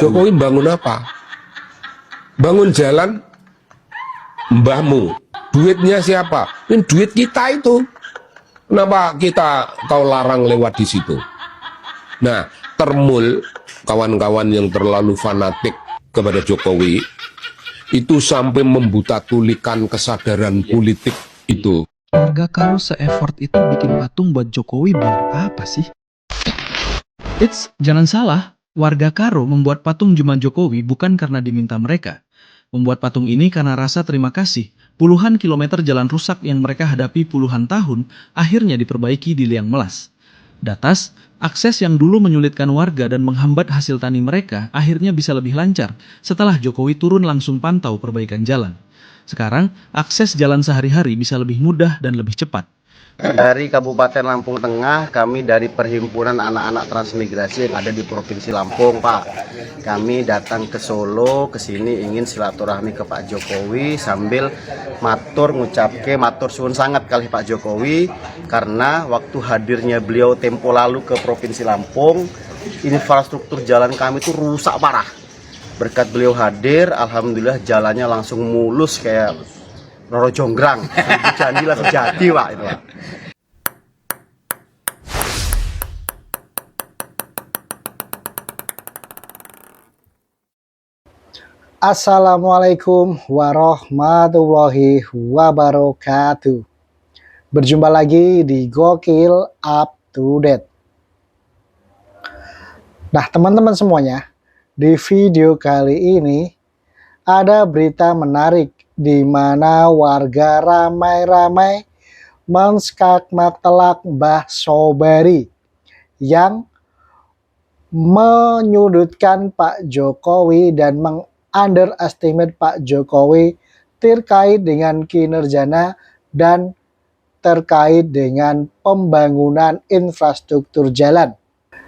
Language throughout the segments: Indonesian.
Jokowi bangun apa? Bangun jalan mbahmu. Duitnya siapa? Ini duit kita itu. Kenapa kau larang lewat di situ? Nah, termul kawan-kawan yang terlalu fanatik kepada Jokowi itu sampai membuta tulikan kesadaran politik itu. Warga Karo se-effort itu bikin patung buat Jokowi biar apa sih? Jangan salah, warga Karo membuat patung Juma Jokowi bukan karena diminta mereka. Membuat patung ini karena rasa terima kasih. Puluhan kilometer jalan rusak yang mereka hadapi puluhan tahun akhirnya diperbaiki di liang melas. Datas, akses yang dulu menyulitkan warga dan menghambat hasil tani mereka akhirnya bisa lebih lancar setelah Jokowi turun langsung pantau perbaikan jalan. Sekarang, akses jalan sehari-hari bisa lebih mudah dan lebih cepat. Dari Kabupaten Lampung Tengah, kami dari Perhimpunan Anak-anak Transmigrasi yang ada di Provinsi Lampung, Pak. Kami datang ke Solo, ke sini ingin silaturahmi ke Pak Jokowi sambil matur suwun sangat kali Pak Jokowi karena waktu hadirnya beliau tempo lalu ke Provinsi Lampung, infrastruktur jalan kami itu rusak parah. Berkat beliau hadir, alhamdulillah jalannya langsung mulus kayak Roro Jonggrang, jadi langsung jadi Pak itu Pak. Assalamualaikum warahmatullahi wabarakatuh. Berjumpa lagi di Gokil Up to Date. Nah teman-teman semuanya, di video kali ini ada berita menarik di mana warga ramai-ramai menskakmat-telak Mbah Sobari yang menyudutkan Pak Jokowi dan underestimate Pak Jokowi terkait dengan kinerjanya dan terkait dengan pembangunan infrastruktur jalan.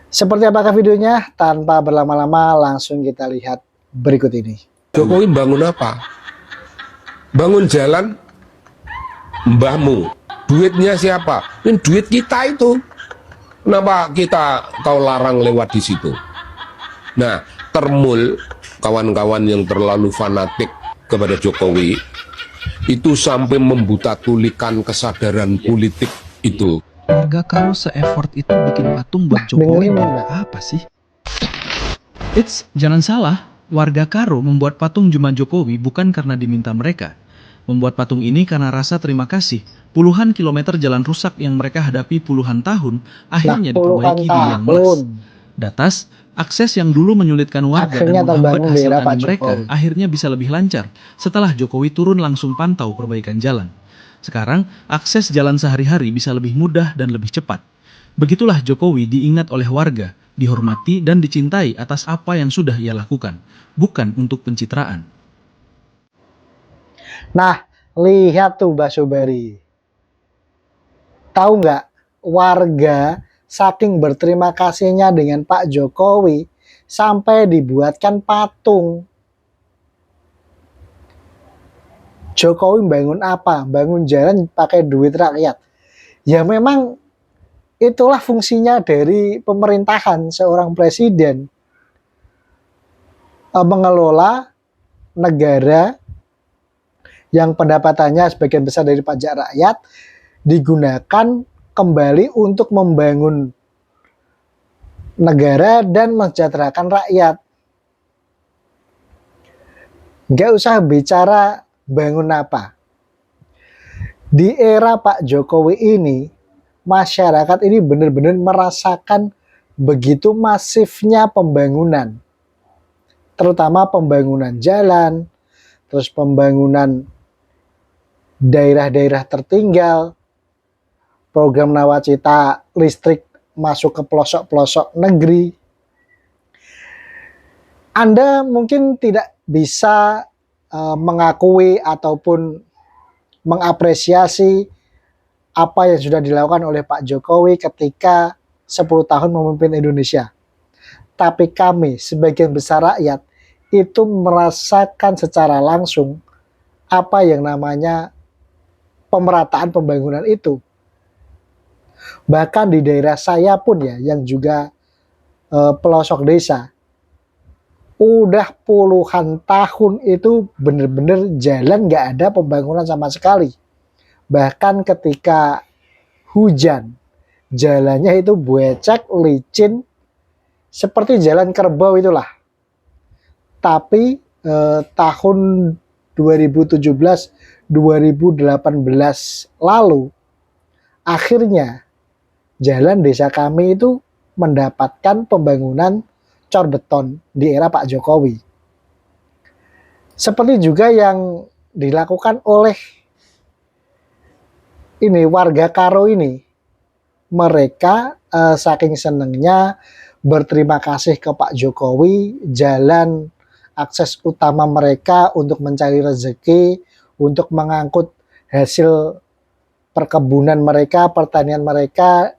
Seperti apakah videonya? Tanpa berlama-lama langsung kita lihat berikut ini. Jokowi bangun apa? Bangun jalan mbahmu. Duitnya siapa? Ini duit kita itu. Kenapa kau larang lewat di situ? Nah, termul kawan-kawan yang terlalu fanatik kepada Jokowi itu sampai membuta tulikan kesadaran politik itu. Warga Karo se-effort itu bikin patung buat Jokowi biar apa sih? Jangan salah, warga Karo membuat patung Juma Jokowi bukan karena diminta mereka. Membuat patung ini karena rasa terima kasih. Puluhan kilometer jalan rusak yang mereka hadapi puluhan tahun akhirnya diperbaiki di liang melas. Datas, akses yang dulu menyulitkan warga dan menghambat hasil tani mereka akhirnya bisa lebih lancar setelah Jokowi turun langsung pantau perbaikan jalan. Sekarang, akses jalan sehari-hari bisa lebih mudah dan lebih cepat. Begitulah Jokowi diingat oleh warga, dihormati dan dicintai atas apa yang sudah ia lakukan, bukan untuk pencitraan. Nah, lihat tuh Mbah Sobari. Tahu nggak, warga saking berterima kasihnya dengan Pak Jokowi sampai dibuatkan patung. Jokowi bangun apa? Bangun jalan pakai duit rakyat. Ya memang itulah fungsinya dari pemerintahan seorang presiden. Mengelola negara yang pendapatannya sebagian besar dari pajak rakyat digunakan kembali untuk membangun negara dan mensejahterakan rakyat. Nggak usah bicara bangun apa. Di era Pak Jokowi ini, masyarakat ini benar-benar merasakan begitu masifnya pembangunan. Terutama pembangunan jalan, terus pembangunan daerah-daerah tertinggal, program nawacita listrik masuk ke pelosok-pelosok negeri. Anda mungkin tidak bisa mengakui ataupun mengapresiasi apa yang sudah dilakukan oleh Pak Jokowi ketika 10 tahun memimpin Indonesia. Tapi kami sebagian besar rakyat itu merasakan secara langsung apa yang namanya pemerataan pembangunan itu. Bahkan di daerah saya pun ya, yang juga pelosok desa, Udah puluhan tahun itu bener-bener jalan nggak ada pembangunan sama sekali. Bahkan ketika hujan, jalannya itu becek, licin, seperti jalan kerbau itulah. Tapi tahun 2017-2018 lalu, akhirnya jalan desa kami itu mendapatkan pembangunan cor beton di era Pak Jokowi. Seperti juga yang dilakukan oleh ini warga Karo ini. Mereka saking senengnya berterima kasih ke Pak Jokowi, jalan akses utama mereka untuk mencari rezeki, untuk mengangkut hasil perkebunan mereka, pertanian mereka,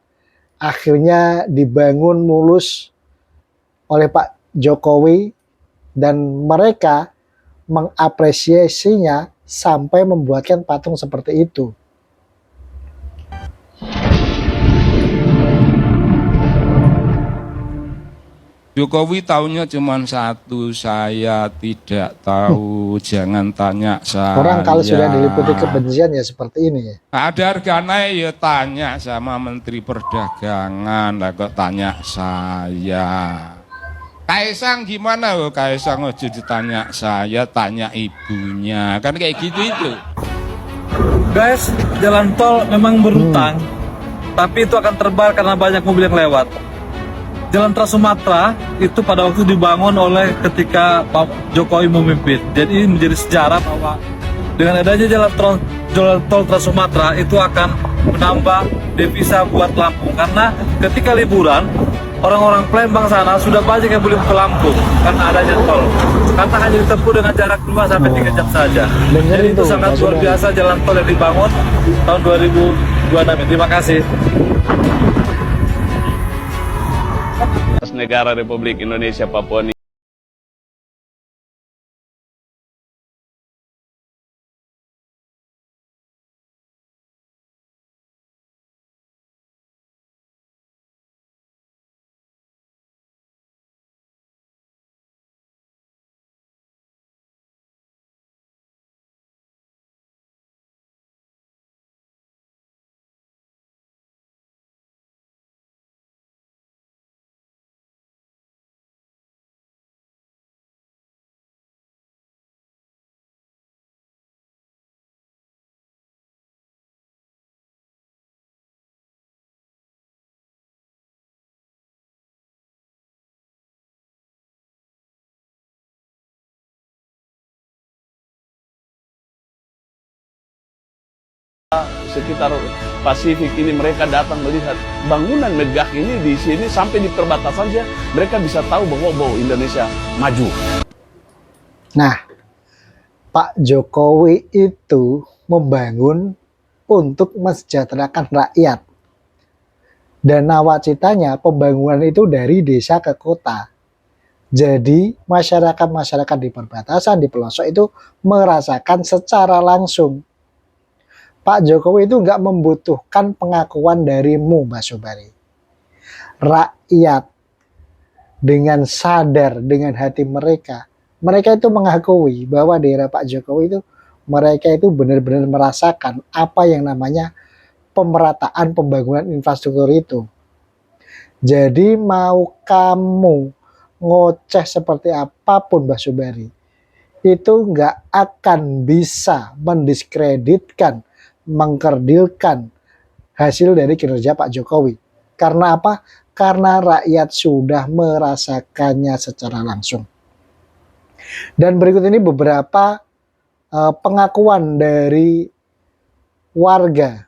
akhirnya dibangun mulus oleh Pak Jokowi, dan mereka mengapresiasinya sampai membuatkan patung seperti itu. Jokowi tahunya cuma satu, saya tidak tahu, jangan tanya saya. Orang kalau sudah diliputi kebencian ya seperti ini ya. Ada harga naik ya tanya sama Menteri Perdagangan, lah kok tanya saya. Kaisang gimana? Oh, Kaisang ojo ditanya saya, tanya ibunya. Kan kayak gitu itu. Guys, jalan tol memang berhutang, tapi itu akan terbar karena banyak mobil yang lewat. Jalan Trans Sumatera itu pada waktu dibangun oleh ketika Pak Jokowi memimpin. Jadi ini menjadi sejarah bahwa dengan adanya jalan tol Trans Sumatera itu akan menambah devisa buat Lampung. Karena ketika liburan, orang-orang Palembang sana sudah banyak yang boleh ke Lampung karena adanya tol. Karena hanya ditempuh dengan jarak 2-3 jam saja. Jadi itu sangat luar biasa jalan tol yang dibangun tahun 2026. Terima kasih. Negara Republik Indonesia Papua ini sekitar Pasifik ini mereka datang melihat bangunan megah ini di sini sampai di perbatasan saja mereka bisa tahu bahwa Indonesia maju. Nah, Pak Jokowi itu membangun untuk mensejahterakan rakyat. Dan nawacitanya pembangunan itu dari desa ke kota. Jadi masyarakat-masyarakat di perbatasan, di pelosok itu merasakan secara langsung. Pak Jokowi itu nggak membutuhkan pengakuan darimu, Mbak Sobari. Rakyat dengan sadar, dengan hati mereka itu mengakui bahwa di era Pak Jokowi itu mereka itu benar-benar merasakan apa yang namanya pemerataan pembangunan infrastruktur itu. Jadi mau kamu ngoceh seperti apapun Mbak Sobari, itu nggak akan bisa mendiskreditkan, mengkerdilkan hasil dari kinerja Pak Jokowi. Karena apa? Karena rakyat sudah merasakannya secara langsung. Dan berikut ini beberapa pengakuan dari warga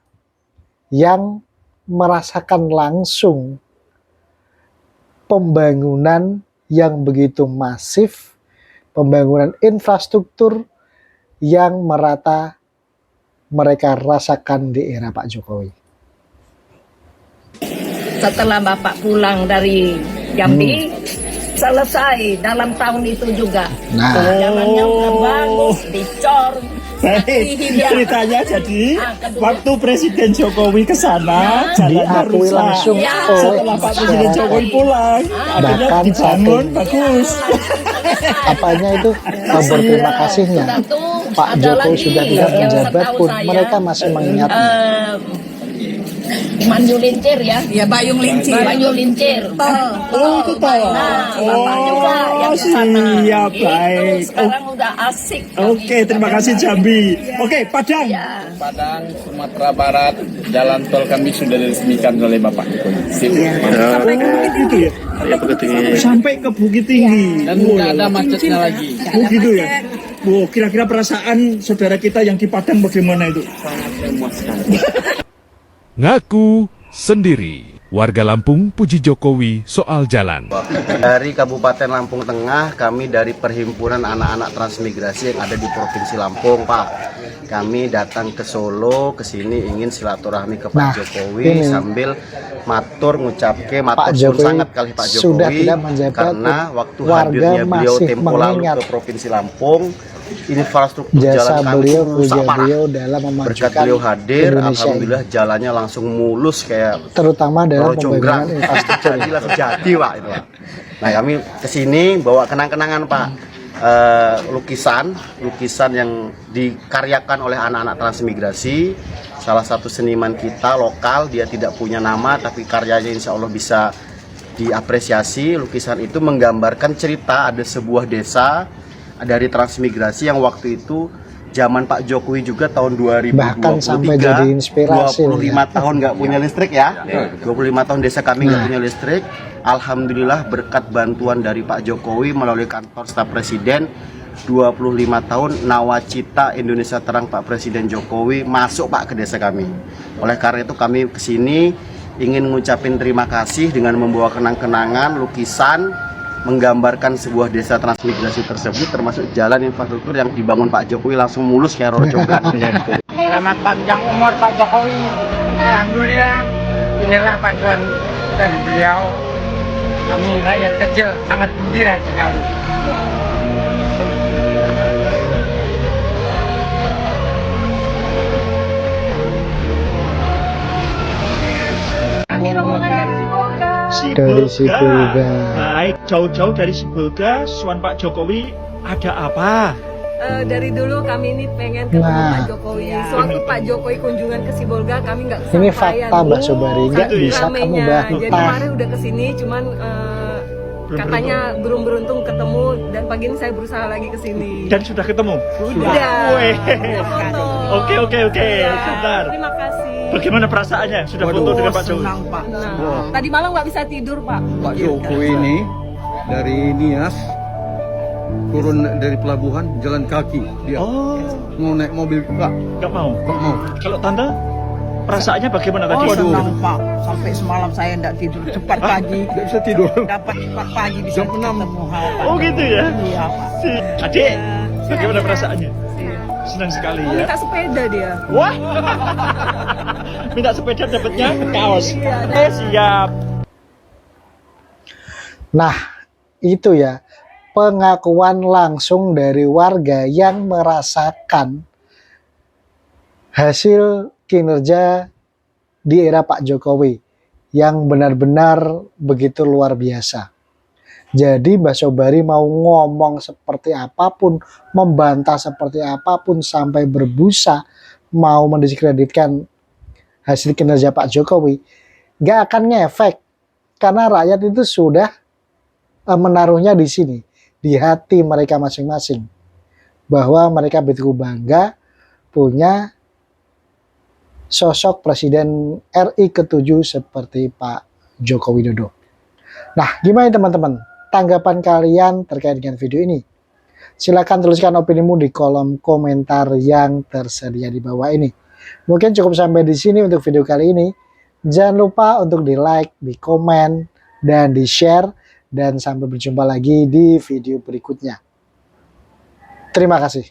yang merasakan langsung pembangunan yang begitu masif, pembangunan infrastruktur yang merata mereka rasakan di era Pak Jokowi. Setelah Bapak pulang dari Jambi, selesai dalam tahun itu juga. Nah, Jalannya udah bagus, dicor. Ceritanya jadi kedua. waktu Presiden Jokowi ke sana jalannya diakui rusak. langsung Ya. oleh Setelah Pak Presiden masyarakat. Jokowi pulang, akhirnya Bahkan dibangun saking bagus. apanya itu berterima kasihnya. Sudah tuh, Pak ada Jokowi lagi sudah tidak yang menjabat setahu pun saya, mereka masih mengingatnya. Manju Lincir ya. Ya Bayung Lincir. Manju Lincir. Oh, itu tahu. Nah, Bapak juga yang Oh, ke sana. siap, Itu baik. sekarang udah asik. Oke, terima kasih Jambi. Oke, Padang. Ya. Padang, Sumatera Barat, jalan tol kami sudah diresmikan oleh Bapak Jokowi. Sip. Oh, gitu ya. Sampai ke Bukit Tinggi. Dan nggak ada macetnya lagi. Oh, gitu ya. Wow, kira-kira perasaan saudara kita yang di Padang bagaimana itu? Ngaku sendiri. Warga Lampung puji Jokowi soal jalan. Dari Kabupaten Lampung Tengah, kami dari Perhimpunan Anak-anak Transmigrasi yang ada di Provinsi Lampung, Pak. Kami datang ke Solo, ke sini ingin silaturahmi ke Pak Nah, Jokowi ini. sambil matur ngucapke matur Pak suwun Jokowi sangat kali Pak Jokowi sudah tidak menjabat, karena waktu warga hadirnya beliau masih tempo lalu mengingat ke Provinsi Lampung, infrastruktur jasa jalan kami beliau, rusak kerja parah. beliau dalam Berkat memajukan beliau hadir, Indonesia ini. alhamdulillah jalannya langsung mulus kayak Terutama dalam Rojonggrang. pembangunan infrastruktur. Jadi langsung jadi Pak itu Pak. Nah kami kesini bawa kenang-kenangan Pak. Lukisan yang dikaryakan oleh anak-anak transmigrasi. Salah satu seniman kita lokal, dia tidak punya nama tapi karyanya insya Allah bisa diapresiasi. Lukisan itu menggambarkan cerita ada sebuah desa dari transmigrasi yang waktu itu zaman Pak Jokowi juga tahun 2023, Bahkan sampai jadi inspirasi 25 ya. tahun nggak punya listrik ya. 25 tahun desa kami nggak punya listrik. Alhamdulillah berkat bantuan dari Pak Jokowi melalui kantor staf presiden, 25 tahun nawacita Indonesia Terang Pak Presiden Jokowi masuk Pak ke desa kami. Oleh karena itu kami kesini ingin mengucapkan terima kasih dengan membawa kenang-kenangan, lukisan menggambarkan sebuah desa transmigrasi tersebut, termasuk jalan infrastruktur yang dibangun Pak Jokowi langsung mulus kayak Rojonggrang. Selamat panjang umur Pak Jokowi. Alhamdulillah inilah bantuan dari beliau. Kami rakyat kecil sangat gembira sekali. Ini rombongan dari Sibolga. Dari Sibolga. Baik, jauh-jauh dari Sibolga, suan Pak Jokowi ada apa? Dari dulu kami ini pengen ketemu Nah. Pak Jokowi. Sewaktu Pak Jokowi kunjungan ke Sibolga, kami nggak Ini kesampaian. fakta Mbak Sobari, nggak gitu ya. bisa kamu Ramenya. Jadi bantah. kemarin udah kesini, cuman katanya belum beruntung ketemu dan pagi ini saya berusaha lagi kesini. Dan sudah ketemu? Udah. Weh. Foto. Oke, Ya, sebentar. terima kasih. Bagaimana perasaannya? Sudah foto dengan Pak Jokowi? Nah, tadi malam nggak bisa tidur Pak. Pak Jokowi ini dari Nias turun dari pelabuhan jalan kaki dia mau naik mobil Nggak mau. nggak mau. Kalau Tante, perasaannya bagaimana tadi? Senang Pak. Sampai semalam saya nggak tidur. Cepat pagi. Nggak bisa tidur. Dapat cepat pagi bisa Jam 6. ketemu hal. Oh gitu ya? Iya Pak. Adik, bagaimana perasaannya? Senang sekali Oh, ya. minta sepeda dia. Wah, minta sepeda dapatnya kaos. Iya, Siap. Nah, itu ya pengakuan langsung dari warga yang merasakan hasil kinerja di era Pak Jokowi yang benar-benar begitu luar biasa. Jadi Mbak Sobari mau ngomong seperti apapun, membantah seperti apapun, sampai berbusa mau mendiskreditkan hasil kinerja Pak Jokowi, nggak akan ngefek. Karena rakyat itu sudah menaruhnya di sini, di hati mereka masing-masing. Bahwa mereka begitu bangga punya sosok Presiden RI ke-7 seperti Pak Joko Widodo. Nah, gimana teman-teman? Tanggapan kalian terkait dengan video ini? Silahkan tuliskan opinimu di kolom komentar yang tersedia di bawah ini. Mungkin cukup sampai di sini untuk video kali ini. Jangan lupa untuk di like, di komen, dan di share. Dan sampai berjumpa lagi di video berikutnya. Terima kasih.